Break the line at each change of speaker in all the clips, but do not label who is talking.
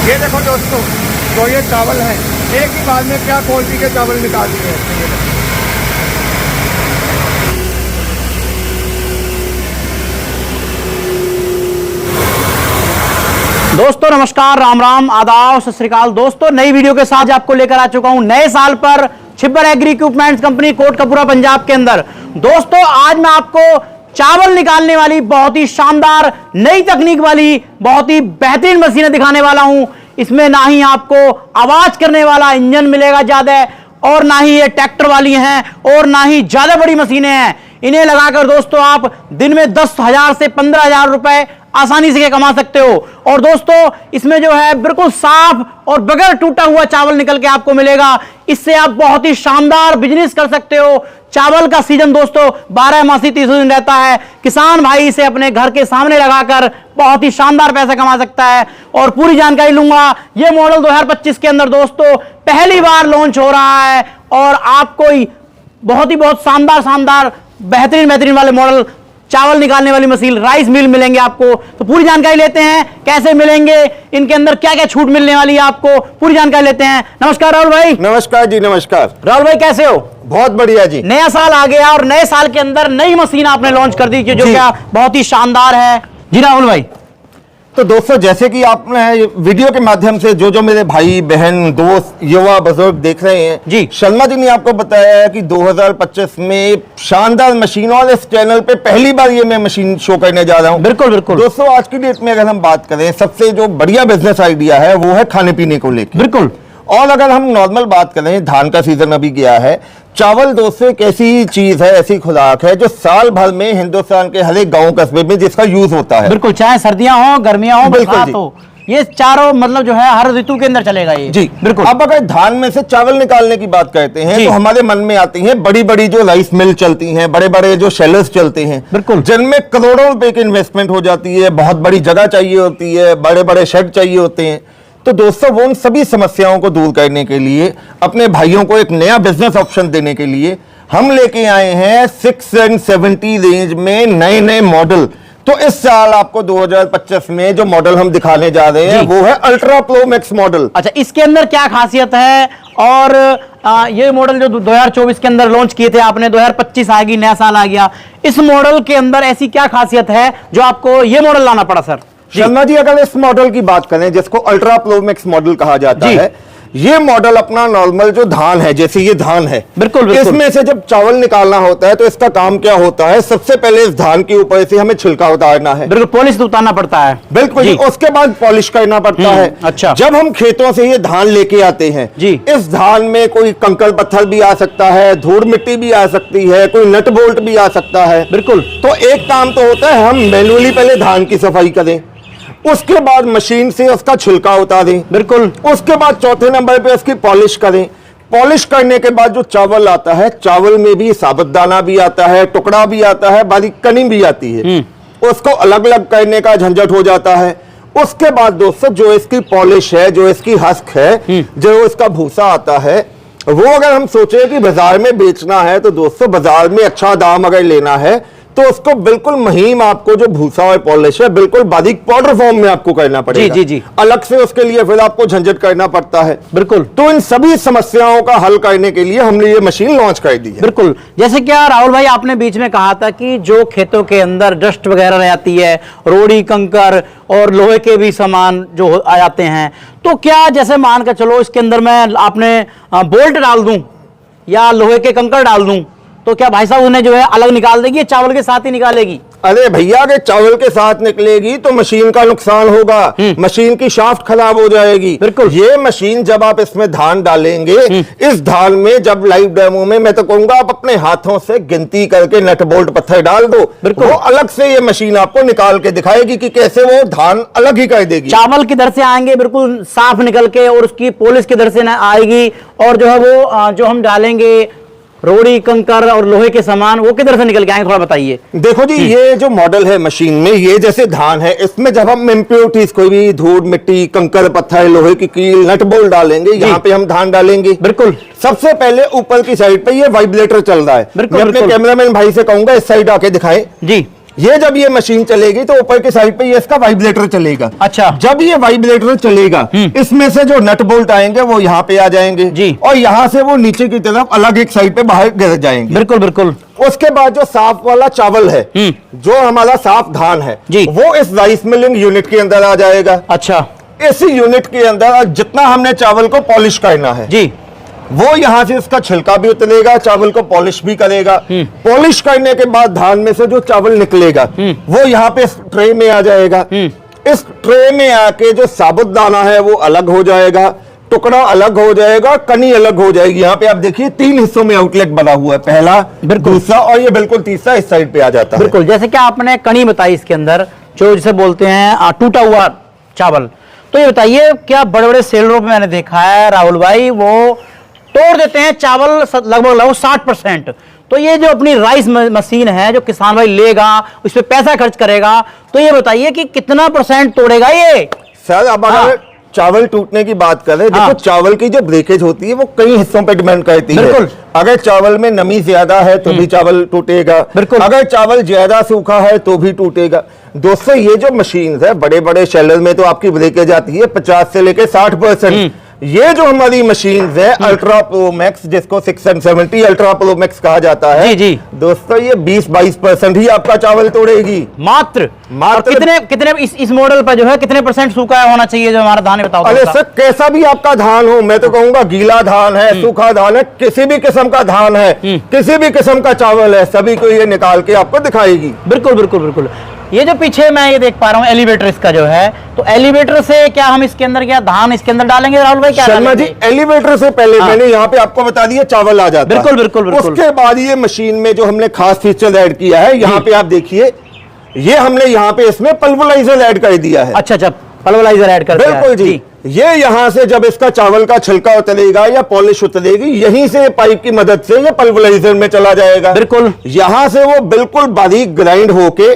ये देखो दोस्तों, तो ये चावल है, एक ही बार में क्या क्वालिटी के चावल निकाल दिए हैं।
दोस्तों नमस्कार, राम राम, आदाब, सत श्री अकाल। दोस्तों नई वीडियो के साथ आपको लेकर आ चुका हूं नए साल पर Chhibbar agri equipments company Kotkapura Punjab के अंदर। दोस्तों आज मैं आपको चावल निकालने वाली बहुत ही शानदार नई तकनीक वाली बहुत ही बेहतरीन मशीनें दिखाने वाला हूं। इसमें ना ही आपको आवाज करने वाला इंजन मिलेगा ज्यादा, और ना ही ये ट्रैक्टर वाली हैं, और ना ही ज्यादा बड़ी मशीनें हैं। इन्हें लगाकर दोस्तों आप दिन में 10,000 से 15,000 रुपए आसानी से कमा सकते हो। और दोस्तों इसमें जो है बिल्कुल साफ और बगैर टूटा हुआ चावल निकल के आपको मिलेगा। इससे आप बहुत ही शानदार बिजनेस कर सकते हो। चावल का सीजन दोस्तों 12 मासी 30 दिन रहता है। किसान भाई इसे अपने घर के सामने लगाकर बहुत ही शानदार पैसा कमा सकता है। और पूरी जानकारी लूंगा। यह मॉडल 2025 के अंदर दोस्तों पहली बार लॉन्च हो रहा है, और आपको बहुत शानदार बेहतरीन वाले मॉडल चावल निकालने वाली मशीन राइस मिल मिलेंगे आपको। तो पूरी जानकारी लेते हैं, कैसे मिलेंगे, इनके अंदर क्या क्या छूट मिलने वाली है आपको, पूरी जानकारी लेते हैं। नमस्कार राहुल भाई।
नमस्कार जी, नमस्कार।
राहुल भाई कैसे हो?
बहुत बढ़िया जी।
नया साल आ गया और नए साल के अंदर नई मशीन आपने लॉन्च कर दी जो क्या बहुत ही शानदार है जी राहुल भाई।
तो दोस्तों जैसे कि आपने वीडियो के माध्यम से जो मेरे भाई बहन दोस्त युवा बुजुर्ग देख रहे हैं
जी,
शर्मा जी ने आपको बताया है कि 2025 में शानदार मशीन, और इस चैनल पे पहली बार ये मैं मशीन शो करने जा रहा हूँ।
बिल्कुल बिल्कुल
दोस्तों आज की डेट में अगर हम बात करें, सबसे जो बढ़िया बिजनेस आइडिया है वो है खाने पीने को लेकर।
बिल्कुल।
और अगर हम नॉर्मल बात करें, धान का सीजन अभी गया है। चावल दोस्तों एक ऐसी चीज है, ऐसी खुराक है जो साल भर में हिंदुस्तान के हर एक गांव कस्बे में जिसका यूज होता है।
बिल्कुल, चाहे सर्दियां हो, गर्मियां हो,
बिल्कुल
बरसात हो, ये चारों मतलब जो है हर ऋतु के अंदर चलेगा ये
जी।
बिल्कुल।
अब अगर धान में से चावल निकालने की बात करते हैं तो हमारे मन में आती हैं बड़ी बड़ी जो राइस मिल चलती हैं, बड़े बड़े जो शेलर्स चलते हैं,
बिल्कुल,
जिनमें करोड़ों रुपए की इन्वेस्टमेंट हो जाती है, बहुत बड़ी जगह चाहिए होती है, बड़े बड़े शेड चाहिए होते हैं। तो दोस्तों वो उन सभी समस्याओं को दूर करने के लिए, अपने भाइयों को एक नया बिजनेस ऑप्शन देने के लिए हम लेके आए हैं 670 रेंज में नए नए मॉडल। तो इस साल आपको 2025 में जो मॉडल हम दिखाने जा रहे हैं वो है अल्ट्रा प्रो मैक्स मॉडल।
अच्छा, इसके अंदर क्या खासियत है? और ये मॉडल जो 2024 के अंदर लॉन्च किए थे आपने, 2025 आएगी, नया साल आ गया, इस मॉडल के अंदर ऐसी क्या खासियत है जो आपको ये मॉडल लाना पड़ा सर?
शर्मा जी अगर इस मॉडल की बात करें जिसको अल्ट्रा प्रो मैक्स मॉडल कहा जाता है, ये मॉडल अपना नॉर्मल जो धान है, जैसे ये धान है,
बिल्कुल,
इसमें से जब चावल निकालना होता है तो इसका काम क्या होता है, सबसे पहले इस धान के ऊपर से हमें छिलका उतारना है।
बिल्कुल, पॉलिश उतारना पड़ता है।
बिल्कुल, उसके बाद पॉलिश करना पड़ता है।
अच्छा,
जब हम खेतों से ये धान लेके आते हैं
जी,
इस धान में कोई कंकड़ पत्थर भी आ सकता है, धूल मिट्टी भी आ सकती है, कोई नट बोल्ट भी आ सकता है।
बिल्कुल।
तो एक काम तो होता है हम मैन्युअली पहले धान की सफाई करें, उसके बाद मशीन से उसका छिलका उतारें, बिल्कुल, उसके बाद चौथे नंबर पे उसकी पॉलिश करें। पॉलिश करने के बाद जो चावल आता है, चावल में भी साबुत दाना भी आता है, टुकड़ा भी आता है, बारीक कनी भी आती है, उसको अलग अलग करने का झंझट हो जाता है। उसके बाद दोस्तों जो इसकी पॉलिश है, जो इसकी हस्क है, जो इसका भूसा आता है, वो अगर हम सोचे कि बाजार में बेचना है तो दोस्तों बाजार में अच्छा दाम अगर लेना है तो उसको बिल्कुल महीन, आपको जो भूसा और पॉलिश है बिल्कुल बारीक पाउडर फॉर्म में आपको करना पड़ेगा।
जी, जी।
अलग से उसके लिए फिर आपको झंझट करना पड़ता है।
बिल्कुल।
तो इन सभी समस्याओं का हल करने के लिए हमने ये मशीन लॉन्च कर दी है।
बिल्कुल, जैसे क्या राहुल भाई आपने बीच में कहा था कि जो खेतों के अंदर डस्ट वगैरह रह जाती है, रोड़ी कंकर और लोहे के भी सामान जो आ जाते हैं, तो क्या जैसे मान कर चलो इसके अंदर मैं आपने बोल्ट डाल दूं या लोहे के कंकर डाल दूं, तो क्या भाई साहब उन्हें जो है अलग निकाल देगी, चावल के साथ ही निकालेगी?
अरे भैया अगर चावल के साथ निकलेगी तो मशीन का नुकसान होगा, मशीन की शाफ्ट खराब हो जाएगी।
बिल्कुल।
ये मशीन जब आप इसमें धान डालेंगे, इस धान में जब लाइव डेमो में मैं तो कहूंगा आप अपने हाथों से गिनती करके नट बोल्ट पत्थर डाल दो,
बिल्कुल,
वो अलग से ये मशीन आपको निकाल के दिखाएगी कि कैसे वो धान अलग ही कर देगी।
चावल की दर से आएंगे बिल्कुल साफ निकल के, और उसकी पॉलिश की दर से आएगी, और जो है वो जो हम डालेंगे रोड़ी कंकर और लोहे के सामान वो किधर से निकल के आएंगे, थोड़ा बताइए।
देखो जी, ये जो मॉडल है मशीन में, ये जैसे धान है, इसमें जब हम इम्प्योरिटीज कोई भी धूल मिट्टी कंकर पत्थर लोहे की कील नट बोल्ट डालेंगे, यहाँ पे हम धान डालेंगे।
बिल्कुल,
सबसे पहले ऊपर की साइड पे ये वाइब्रेटर चल रहा है। मैं अपने कैमरामैन भाई से कहूंगा इस साइड आके दिखाएं
जी।
ये जब ये मशीन चलेगी तो ऊपर की साइड पे ये इसका वाइब्रेटर चलेगा।
अच्छा।
जब ये वाइब्रेटर चलेगा इसमें से जो नट बोल्ट आएंगे वो यहाँ पे आ जाएंगे
जी।
और यहाँ से वो नीचे की तरफ अलग एक साइड पे बाहर गिर जाएंगे।
बिल्कुल बिल्कुल।
उसके बाद जो साफ वाला चावल है, जो हमारा साफ धान है
जी,
वो इस राइस मिलिंग यूनिट के अंदर आ जाएगा।
अच्छा।
इसी यूनिट के अंदर जितना हमने चावल को पॉलिश करना है
जी,
वो यहाँ से इसका छिलका भी उतरेगा, चावल को पॉलिश भी करेगा। पॉलिश करने के बाद धान में से जो चावल निकलेगा वो यहाँ पे इस ट्रे में आ जाएगा। इस ट्रे में आके जो साबुत दाना है वो अलग हो जाएगा, टुकड़ा अलग हो जाएगा, कनी अलग हो जाएगी। यहाँ पे आप देखिए 3 हिस्सों में आउटलेट बना हुआ है, पहला, दूसरा और ये बिल्कुल तीसरा इस साइड पे आ जाता है।
बिल्कुल, जैसे कि आपने कनी बताई इसके अंदर जो जिसे बोलते हैं टूटा हुआ चावल। तो ये बताइए, क्या बड़े बड़े सेलरों पे मैंने देखा है राहुल भाई, वो तोड़ देते हैं चावल लगभग 60%। तो ये जो अपनी राइस मशीन है जो किसान भाई लेगा, उस पर पैसा खर्च करेगा, तो ये बताइए कि कितना % तोड़ेगा ये?
सर अब अगर चावल टूटने की बात करें, देखो चावल की जो ब्रेकेज होती है वो कई हिस्सों पे डिपेंड करती है। अगर चावल में नमी ज्यादा है तो भी चावल टूटेगा, अगर चावल ज्यादा सूखा है तो भी टूटेगा। दोस्तों ये जो मशीन है, बड़े बड़े शेलर में तो आपकी ब्रेकेज आती है 50 से लेकर 60%। ये जो हमारी मशीन है अल्ट्रा प्रो मैक्स, जिसको 670 अल्ट्रा प्रो मैक्स कहा जाता है,
जी।
दोस्तों ये 20-22% ही आपका चावल तोड़ेगी मात्र।
कितने इस मॉडल पर जो है कितने % सूखा होना चाहिए जो हमारा धान है, बताओ।
अरे सर कैसा भी आपका धान हो, मैं तो कहूंगा गीला धान है, सूखा धान है, किसी भी किस्म का धान है, किसी भी किस्म का चावल है, सभी को ये निकाल के आपको दिखाएगी।
बिल्कुल बिल्कुल बिल्कुल। ये जो पीछे मैं ये देख पा रहा हूँ एलिवेटर इसका जो है, तो एलिवेटर से क्या हम इसके अंदर क्या धान इसके अंदर डालेंगे राहुल भाई? क्या
शर्मा जी, एलिवेटर से पहले मैंने यहाँ पे आपको बता दिया चावल आ जाता है। बिल्कुल। उसके बाद ये मशीन में जो हमने खास फीचर ऐड किया है, यहाँ पे आप देखिए, ये हमने यहाँ पे इसमें पल्वराइजर ऐड कर दिया है।
अच्छा, पल्वराइजर ऐड कर दिया है।
बिल्कुल जी। ये यहाँ से जब इसका चावल का छिलका उतरेगा या पॉलिश उतरेगी, यहीं से पाइप की मदद से ये पल्वराइजर में चला जाएगा।
बिल्कुल।
यहाँ से वो बिल्कुल बारीक ग्राइंड होके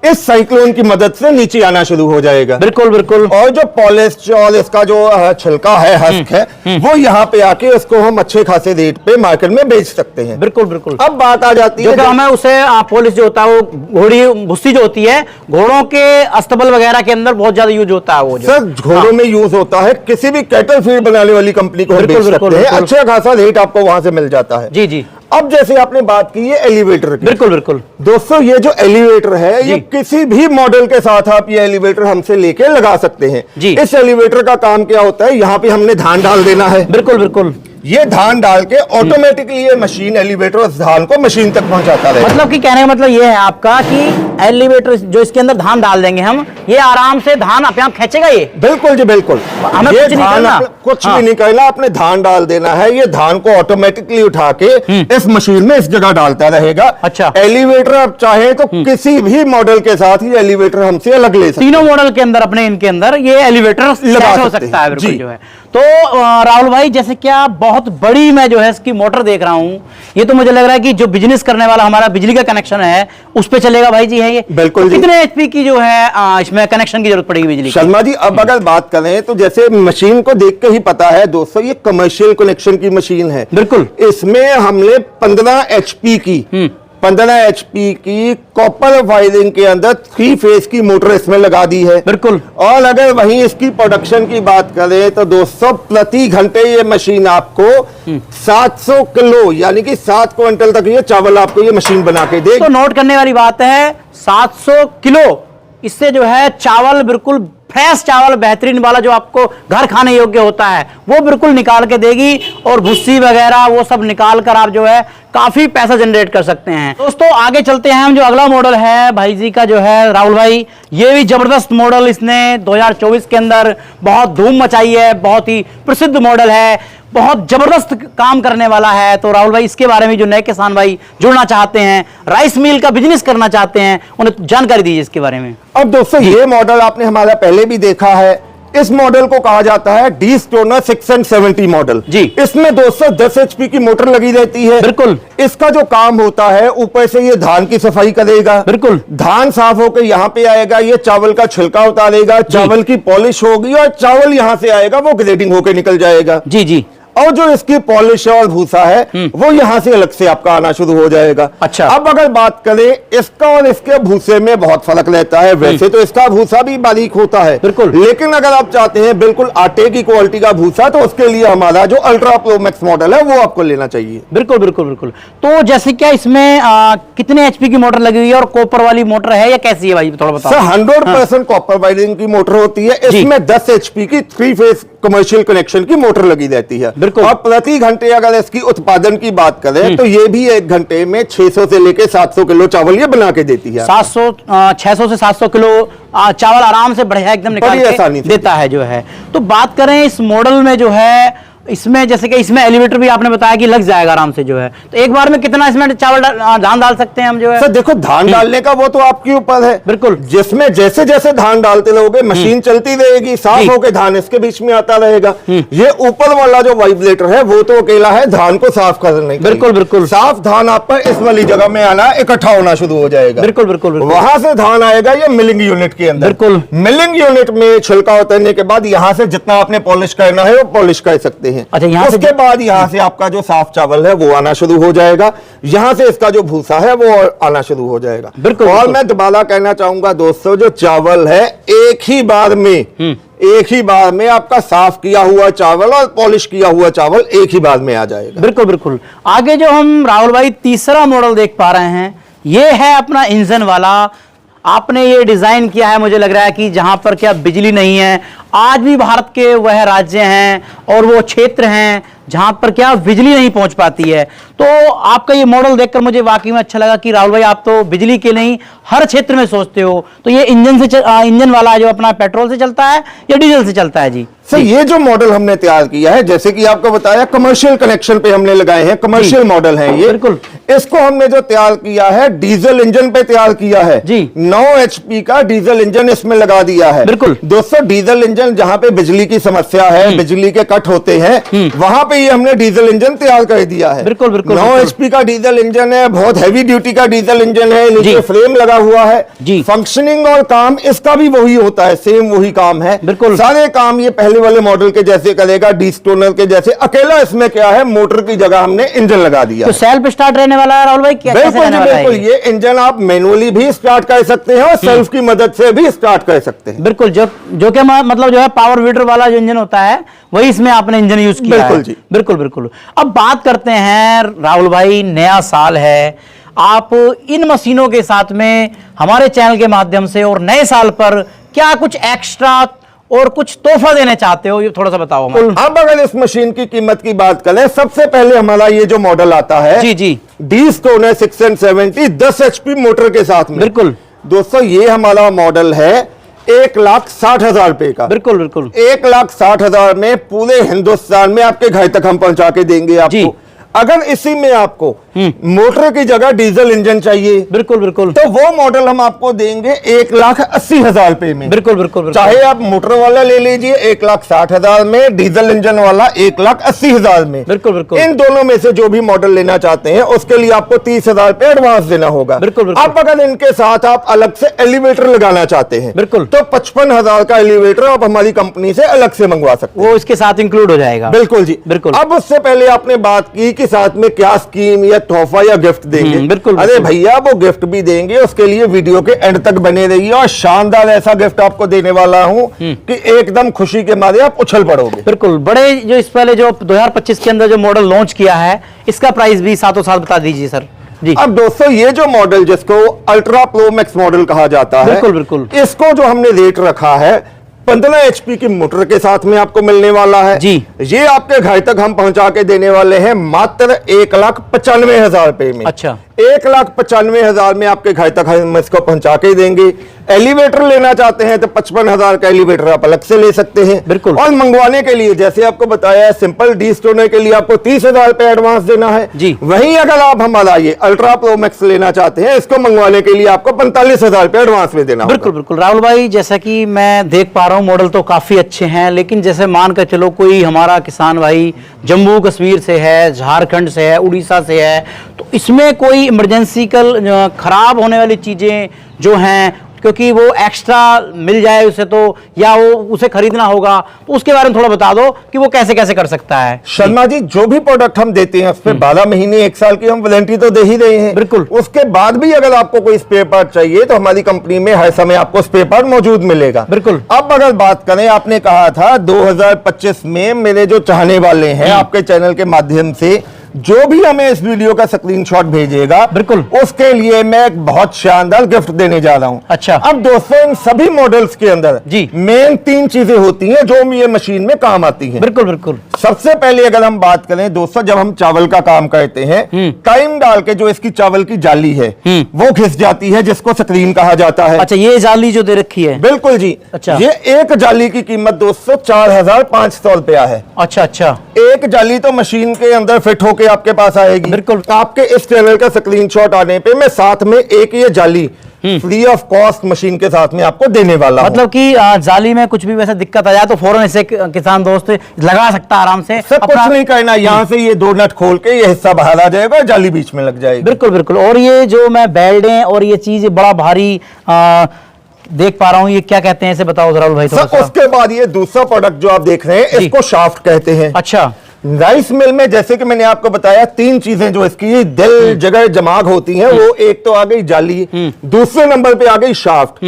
इस साइक्लोन की मदद से नीचे आना शुरू हो जाएगा। बिल्कुल। और जो पॉलिश और इसका जो छिलका है, हस्क है, वो यहाँ पे आके उसको हम अच्छे खासे रेट पे मार्केट में बेच सकते हैं। बिल्कुल। अब बात आ जाती है,
हमें उसे पॉलिश जो होता है वो घोड़ी भुस्सी जो होती है, घोड़ों के अस्तबल वगैरह के अंदर बहुत ज्यादा यूज होता है वो जो।
सर घोड़ों में यूज होता है, किसी भी कैटल फीड बनाने वाली कंपनी को हम बेच सकते हैं, अच्छा खासा रेट आपको वहां से मिल जाता है।
जी।
अब जैसे आपने बात की है एलिवेटर की,
बिल्कुल।
दोस्तों ये जो एलिवेटर है, ये किसी भी मॉडल के साथ आप ये एलिवेटर हमसे लेके लगा सकते हैं जी। इस एलिवेटर का काम क्या होता है, यहाँ पे हमने धान डाल देना है। बिल्कुल। ये धान डाल के ऑटोमेटिकली ये मशीन एलिवेटर उस धान को मशीन तक पहुंचाता है।
मतलब कि कहने का मतलब ये है आपका कि एलिवेटर जो इसके अंदर धान डाल देंगे हम, ये आराम से धान अपने आप खींचेगा ये?
बिल्कुल जी बिल्कुल।
हमें
ये
कुछ नहीं करना,
कुछ भी नहीं करना, आपने धान डाल देना है, ये धान को ऑटोमेटिकली उठा के इस मशीन में इस जगह डालता रहेगा।
अच्छा।
एलिवेटर आप चाहे तो किसी भी मॉडल के साथ ये एलिवेटर हमसे अलग ले सकते हैं।
तीनों मॉडल के अंदर अपने इनके अंदर ये एलिवेटर लगा हो सकता है बिल्कुल जो है। तो राहुल भाई, जैसे क्या बहुत बड़ी मैं जो है इसकी मोटर देख रहा हूं, ये तो मुझे लग रहा है कि जो बिजनेस करने वाला हमारा बिजली का कनेक्शन है उस पे चलेगा भाई जी, है ये?
बिल्कुल।
तो कितने HP की जो है इसमें कनेक्शन की जरूरत पड़ेगी बिजली?
शर्मा जी अब अगर बात करें तो जैसे मशीन को देख के ही पता है दोस्तों, ये कमर्शियल कनेक्शन की मशीन है। बिल्कुल। इसमें हमने 15 HP की कॉपर वायरिंग के अंदर 3 फेज की मोटर इसमें लगा दी है। बिल्कुल। और अगर वहीं इसकी प्रोडक्शन की बात करें तो दोस्तों प्रति घंटे ये मशीन आपको 700 किलो यानी कि 7 क्विंटल तक ये चावल आपको ये मशीन बना के देगी।
तो नोट करने वाली बात है, 700 किलो इससे जो है चावल बिल्कुल फ्रेश चावल बेहतरीन वाला जो आपको घर खाने योग्य होता है वो बिल्कुल निकाल के देगी, और भुस्सी वगैरह वो सब निकाल कर आप जो है काफी पैसा जनरेट कर सकते हैं। दोस्तों आगे चलते हैं हम, जो अगला मॉडल है भाई जी का जो है राहुल भाई, ये भी जबरदस्त मॉडल इसने 2024 के अंदर बहुत धूम मचाई है, बहुत ही प्रसिद्ध मॉडल है, बहुत जबरदस्त काम करने वाला है। तो राहुल भाई इसके बारे में जो नए किसान भाई जुड़ना चाहते हैं, राइस मिल का बिजनेस करना चाहते हैं, उन्हें जानकारी दीजिए इसके बारे में।
अब दोस्तों ये मॉडल आपने हमारा पहले भी देखा है, इस मॉडल को कहा जाता है डी स्टोनर 670 मॉडल जी। इसमें 210 HP की मोटर लगी रहती है। बिल्कुल। इसका जो काम होता है, ऊपर से ये धान की सफाई करेगा। बिल्कुल। धान साफ होकर यहाँ पे आएगा, ये चावल का छिलका उतारेगा, चावल की पॉलिश होगी और चावल यहाँ से आएगा वो ग्रेडिंग होकर निकल जाएगा।
जी।
और जो इसकी पॉलिश और भूसा है वो यहाँ से अलग से आपका आना शुरू हो जाएगा।
अच्छा।
अब अगर बात करें इसका और इसके भूसे में बहुत फर्क रहता है। वैसे तो इसका भूसा भी बारीक होता है
बिल्कुल,
लेकिन अगर आप चाहते हैं बिल्कुल आटे की क्वालिटी का भूसा तो उसके लिए हमारा जो अल्ट्रा प्रो मैक्स मॉडल है वो आपको लेना चाहिए।
बिल्कुल बिल्कुल बिल्कुल। तो जैसे क्या इसमें कितने एचपी की मोटर लगी हुई है और कॉपर वाली मोटर है या कैसी है भाई, थोड़ा बताओ।
सर 100% कॉपर वायरिंग की मोटर होती है। इसमें 10 HP की 3 फेज कमर्शियल कनेक्शन की मोटर लगी रहती है।
बिल्कुल।
और प्रति घंटे अगर इसकी उत्पादन की बात करें तो ये भी एक घंटे में 600 से लेके 700 किलो चावल ये बना के देती है।
600 से 700 किलो चावल आराम से बढ़िया एकदम निकाल के देता है जो है। तो बात करें इस मॉडल में जो है, इसमें जैसे कि इसमें एलिवेटर भी आपने बताया कि लग जाएगा आराम से जो है, तो एक बार में कितना इसमें चावल धान डाल सकते हैं हम जो है?
सर देखो धान डालने का वो तो आपके ऊपर है।
बिल्कुल।
जिसमें जैसे जैसे धान डालते रहोगे मशीन चलती रहेगी, साफ होकर धान इसके बीच में आता रहेगा। ये ऊपर वाला जो वाइब्रेटर है वो तो अकेला है धान को साफ करने के।
बिल्कुल बिल्कुल।
साफ धान आपका इस वाली जगह में आना इकट्ठा होना शुरू हो जाएगा।
बिल्कुल बिल्कुल।
वहां से धान आएगा ये मिलिंग यूनिट के अंदर।
बिल्कुल।
मिलिंग यूनिट में छिलका उतरने के बाद यहाँ से जितना आपने पॉलिश करना है वो पॉलिश कर सकते हैं।
अच्छा, यहाँ से
बाद यहाँ से आपका जो साफ चावल है वो आना शुरू हो जाएगा, यहाँ से इसका जो भूसा है वो आना शुरू हो जाएगा।
बिल्कुल।
और मैं दोबारा कहना चाहूंगा दोस्तों, जो चावल है एक ही बार में आपका साफ किया हुआ चावल और पॉलिश किया हुआ चावल एक ही बार में आ जाएगा।
बिल्कुल बिल्कुल। आगे जो हम राहुल भाई तीसरा मॉडल देख पा रहे हैं ये है अपना इंजन वाला। आपने ये डिजाइन किया है, मुझे लग रहा है कि जहां पर क्या बिजली नहीं है, आज भी भारत के वह राज्य हैं और वो क्षेत्र हैं जहां पर क्या बिजली नहीं पहुंच पाती है। तो आपका ये मॉडल देखकर मुझे वाकई में अच्छा लगा कि राहुल भाई आप तो बिजली के नहीं हर क्षेत्र में सोचते हो। तो ये इंजन वाला जो अपना पेट्रोल से चलता है या डीजल से चलता है? जी
सर ये जो मॉडल हमने तैयार किया है, जैसे कि आपको बताया कमर्शियल कनेक्शन पे हमने लगाए हैं, कमर्शियल मॉडल है ये।
बिल्कुल।
इसको हमने जो तैयार किया है डीजल इंजन पे तैयार किया है
जी।
9 HP का डीजल इंजन इसमें लगा दिया है।
बिल्कुल।
दोस्तों डीजल इंजन जहां पे बिजली की समस्या है, बिजली के कट होते हैं, वहां पे ये हमने डीजल इंजन तैयार कर दिया है।
बिल्कुल बिल्कुल।
9 HP का डीजल इंजन है, बहुत हैवी ड्यूटी का डीजल इंजन है, नीचे फ्रेम लगा हुआ है
जी।
फंक्शनिंग और काम इसका भी वही होता है, सेम वही काम है।
बिल्कुल।
सारे काम ये पहले वाले मॉडल के जैसे करेगा, डीस्टोनर के जैसे। अकेला इसमें क्या है, मोटर की जगह हमने इंजन लगा दिया।
तो सेल्फ स्टार्ट रहने वाला है राहुल भाई?
बिल्कुल जी बिल्कुल। ये इंजन आप मैनुअली भी स्टार्ट कर सकते हैं और सेल्फ की मदद से भी स्टार्ट कर सकते हैं।
बिल्कुल। जो कि मतलब जो है पावर वीडर वाला जो इंजन होता है वही इसमें आपने इंजन यूज किया है।
बिल्कुल जी।
बिल्कुल बिल्कुल। अब बात करते हैं राहुल भाई, नया साल है, आप इन मशीनों के साथ में हमारे चैनल के माध्यम से और नए साल पर क्या कुछ एक्स्ट्रा और कुछ तोहफा देने चाहते हो, ये थोड़ा सा बताओ हमें।
अब अगर इस मशीन की कीमत की बात करें, सबसे पहले हमारा ये जो मॉडल आता है
जी जी
डीस्टोनर 670 10 HP मोटर के साथ में।
बिल्कुल
दोस्तों ये हमारा मॉडल है 1,60,000 रुपए का।
बिल्कुल बिल्कुल।
1,60,000 में पूरे हिंदुस्तान में आपके घर तक हम पहुंचा के देंगे आपको। अगर इसी में आपको मोटर की जगह डीजल इंजन चाहिए,
बिल्कुल बिल्कुल,
तो वो मॉडल हम आपको देंगे 1,80,000 रुपए में।
बिल्कुल बिल्कुल।
चाहे आप मोटर वाला ले लीजिए 1,60,000 में, डीजल इंजन वाला 1,80,000 में।
बिल्कुल बिल्कुल।
इन दोनों में से जो भी मॉडल लेना चाहते हैं उसके लिए आपको 30,000 रुपए एडवांस देना होगा।
बिल्कुल बिल्कुल।
अब अगर इनके साथ आप अलग से एलिवेटर लगाना चाहते हैं,
बिल्कुल,
तो 55,000 का एलिवेटर आप हमारी कंपनी से अलग से मंगवा सकते हैं।
वो इसके साथ इंक्लूड हो जाएगा।
बिल्कुल जी
बिल्कुल।
अब उससे पहले आपने बात की कि साथ में क्या स्कीम या तोहफा या गिफ्ट देंगे।
बिल्कुल।
अरे भैया वो गिफ्ट भी देंगे, उसके लिए वीडियो के एंड तक बने रहिए और शानदार ऐसा गिफ्ट आपको देने वाला हूं कि एकदम खुशी के मारे आप उछल पड़ोगे।
बिल्कुल। बड़े जो इस पहले जो 2025 के अंदर जो मॉडल लॉन्च किया है इसका प्राइस भी साथों साथ बता दीजिए सर जी।
अब दोस्तों ये जो मॉडल जिसको अल्ट्रा प्रो मैक्स मॉडल कहा जाता है,
बिल्कुल बिल्कुल,
इसको जो हमने रेट रखा है 15 HP की मोटर के साथ में आपको मिलने वाला है
जी।
ये आपके घर तक हम पहुंचा के देने वाले हैं मात्र 1,95,000 रुपए में।
अच्छा,
1,95,000 में आपके घर तक हम इसको पहुंचा के देंगे। एलिवेटर लेना चाहते हैं तो 55,000 का एलिवेटर आप अलग से ले सकते हैं।
बिल्कुल।
और मंगवाने के लिए जैसे आपको बताया सिंपल डीस्टोनर के लिए आपको 30,000 रुपए एडवांस देना है
जी।
वहीं अगर आप हमारा ये अल्ट्रा प्रो मैक्स लेना चाहते हैं, इसको मंगवाने के लिए आपको 45,000 रुपए एडवांस में देना।
बिल्कुल बिल्कुल। राहुल भाई जैसा कि मैं देख पा रहा हूँ मॉडल तो काफी अच्छे हैं, लेकिन जैसे मानकर चलो कोई हमारा किसान भाई जम्मू कश्मीर से है, झारखंड से है, उड़ीसा से है, तो इसमें कोई इमरजेंसी खराब होने वाली चीजें जो हैं क्योंकि वो एक्स्ट्रा मिल जाए उसे, तो या वो उसे खरीदना होगा, तो उसके बारे में थोड़ा बता दो कि वो कैसे कैसे कर सकता है।
शर्मा जी, जो भी प्रोडक्ट हम देते हैं उस पर 12 महीने 1 साल की हम वारंटी तो दे ही रहे हैं।
बिल्कुल।
उसके बाद भी अगर आपको कोई स्पेयर पार्ट चाहिए तो हमारी कंपनी में हर समय आपको स्पेयर पार्ट मौजूद मिलेगा।
बिल्कुल।
अब अगर बात करें, आपने कहा था 2025 में मेरे जो चाहने वाले हैं आपके चैनल के माध्यम से जो भी हमें इस वीडियो का स्क्रीनशॉट भेजेगा,
बिल्कुल,
उसके लिए मैं एक बहुत शानदार गिफ्ट देने जा रहा हूं।
अच्छा।
अब दोस्तों, इन सभी मॉडल्स के अंदर
जी
मेन 3 चीजें होती हैं जो ये मशीन में काम आती हैं।
बिल्कुल बिल्कुल।
सबसे पहले अगर हम बात करें दोस्तों, जब हम चावल का काम करते हैं, टाइम डाल के जो इसकी चावल की जाली है वो घिस जाती है, जिसको स्क्रीन कहा जाता है।
अच्छा, ये जाली जो दे रखी है?
बिल्कुल जी।
अच्छा।
ये एक जाली की कीमत दोस्तों 4500 रुपया है।
अच्छा अच्छा।
एक जाली तो मशीन के अंदर फिट होके आपके पास आएगी।
बिल्कुल।
आपके इस चैनल का स्क्रीनशॉट आने पे मैं साथ में एक ये जाली फ्री ऑफ कॉस्ट मशीन के साथ में आपको देने वाला हूं।
मतलब कि जाली में कुछ भी वैसे दिक्कत आ जाए तो फौरन इसे किसान दोस्त लगा सकता है आराम से।
सब कुछ नहीं करना, यहाँ से ये 2 नट खोल के ये हिस्सा बाहर आ जाएगा, जाली बीच में लग जाएगी।
बिल्कुल बिल्कुल। और ये जो मैं बेल्डें और ये चीज बड़ा भारी देख पा रहा हूँ, ये क्या कहते हैं, इसे बताओ राहुल भाई थोड़ा सा।
उसके बाद ये दूसरा प्रोडक्ट जो आप देख रहे हैं, इसको शाफ्ट कहते हैं।
अच्छा।
राइस मिल में जैसे कि मैंने आपको बताया 3 चीजें जो इसकी दिल जगह जमाग होती हैं, वो एक तो आ गई जाली, दूसरे नंबर पे आ गई शाफ्ट।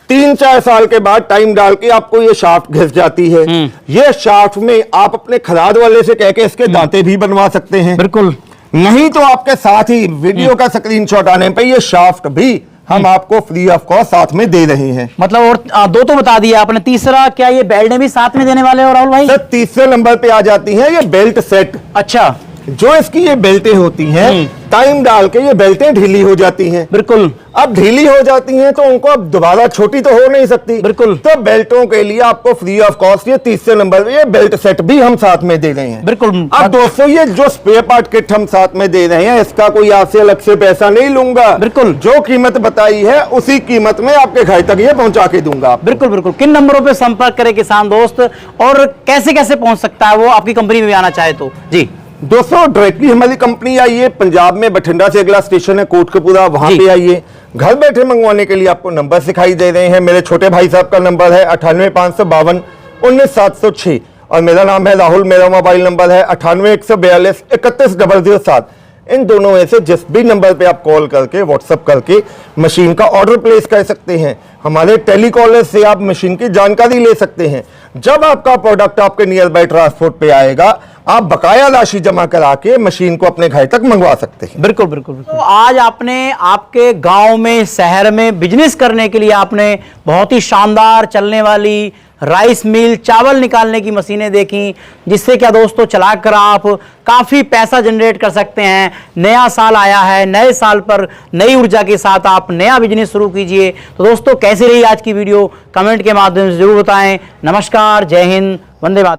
3-4 साल के बाद टाइम डाल के आपको ये शाफ्ट घिस जाती है। ये शाफ्ट में आप अपने खराद वाले से कह के इसके दांते भी बनवा सकते हैं।
बिल्कुल।
नहीं तो आपके साथ ही वीडियो का स्क्रीनशॉट आने पे ये शाफ्ट भी हम आपको फ्री ऑफ कॉस्ट साथ में दे रहे हैं।
मतलब और 2 तो बता दिया आपने, तीसरा क्या ये बेल्टें भी साथ में देने वाले हो राहुल भाई?
सर, तीसरे नंबर पे आ जाती है ये बेल्ट सेट।
अच्छा।
जो इसकी ये बेल्टें होती हैं, टाइम डाल के ये बेल्टें ढीली हो जाती हैं।
बिल्कुल।
अब ढीली हो जाती हैं तो उनको अब दोबारा छोटी तो हो नहीं सकती।
बिल्कुल।
तो बेल्टों के लिए आपको फ्री ऑफ कॉस्ट ये तीसरे नंबर पे ये बेल्ट सेट भी हम साथ में दे रहे हैं।
बिल्कुल।
अब दोस्तों, ये जो स्पेयर पार्ट किट हम साथ में दे रहे हैं, इसका कोई आपसे अलग से पैसा नहीं लूंगा।
बिल्कुल।
जो कीमत बताई है उसी कीमत में आपके घर तक ये पहुंचा के दूंगा।
बिल्कुल बिल्कुल। किन नंबरों पे संपर्क करे किसान दोस्त, और कैसे कैसे पहुंच सकता है वो आपकी कंपनी में भी आना चाहे तो? जी
दोस्तों, डायरेक्टली हमारी कंपनी आई है पंजाब में, बठिंडा से अगला स्टेशन है कोटकपुरा, वहां पे आइए। घर बैठे मंगवाने के लिए आपको नंबर सिखाई दे रहे हैं। मेरे छोटे भाई साहब का नंबर है 98 552 19 706 और मेरा नाम है राहुल। मेरा मोबाइल नंबर है 98 142 31 007। इन दोनों में से जिस भी नंबर पे आप कॉल करके व्हाट्सएप करके मशीन का ऑर्डर प्लेस कर सकते हैं। हमारे टेलीकॉलर से आप मशीन की जानकारी ले सकते हैं। जब आपका प्रोडक्ट आपके नियर बाय ट्रांसपोर्ट पे आएगा, आप बकाया राशि जमा करा के मशीन को अपने घर तक मंगवा सकते हैं।
बिल्कुल बिल्कुल बिल्कुल। तो आज आपने आपके गांव में, शहर में बिजनेस करने के लिए आपने बहुत ही शानदार चलने वाली राइस मिल, चावल निकालने की मशीनें देखी, जिससे क्या दोस्तों चलाकर आप काफ़ी पैसा जनरेट कर सकते हैं। नया साल आया है, नए साल पर नई ऊर्जा के साथ आप नया बिजनेस शुरू कीजिए। तो दोस्तों, कैसी रही आज की वीडियो कमेंट के माध्यम से जरूर बताएं। नमस्कार, जय हिंद, वंदे मातरम।